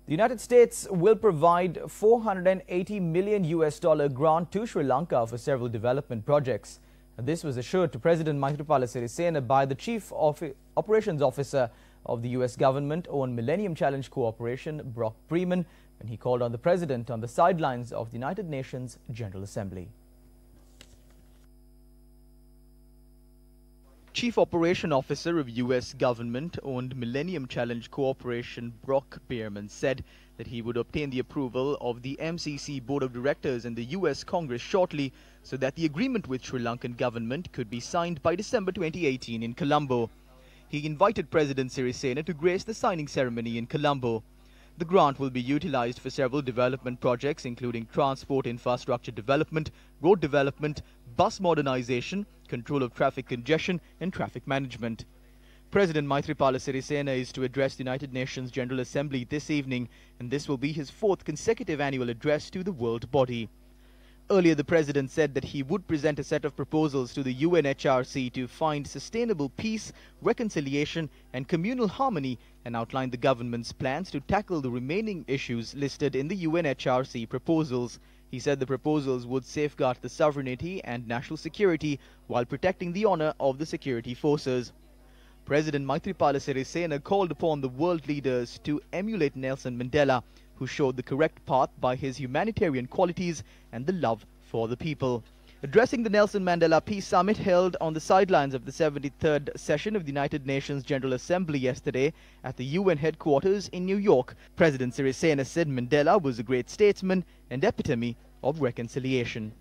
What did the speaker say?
The United States will provide $480 million grant to Sri Lanka for several development projects. This was assured to President Maithripala Sirisena by the Chief Operations Officer of the US government on Millennium Challenge Cooperation, Brock Breman, when he called on the President on the sidelines of the United Nations General Assembly. Chief Operation Officer of U.S. government-owned Millennium Challenge Cooperation, Brock Breman, said that he would obtain the approval of the MCC Board of Directors and the U.S. Congress shortly so that the agreement with Sri Lankan government could be signed by December 2018 in Colombo. He invited President Sirisena to grace the signing ceremony in Colombo. The grant will be utilized for several development projects including transport infrastructure development, road development, bus modernization, control of traffic congestion and traffic management. President Maithripala Sirisena is to address the United Nations General Assembly this evening, and this will be his fourth consecutive annual address to the world body. Earlier, the President said that he would present a set of proposals to the UNHRC to find sustainable peace, reconciliation and communal harmony, and outlined the government's plans to tackle the remaining issues listed in the UNHRC proposals. He said the proposals would safeguard the sovereignty and national security while protecting the honor of the security forces. President Maithripala Sirisena called upon the world leaders to emulate Nelson Mandela, who showed the correct path by his humanitarian qualities and the love for the people. Addressing the Nelson Mandela Peace Summit held on the sidelines of the 73rd session of the United Nations General Assembly yesterday at the UN headquarters in New York, President Sirisena said Mandela was a great statesman and epitome of reconciliation.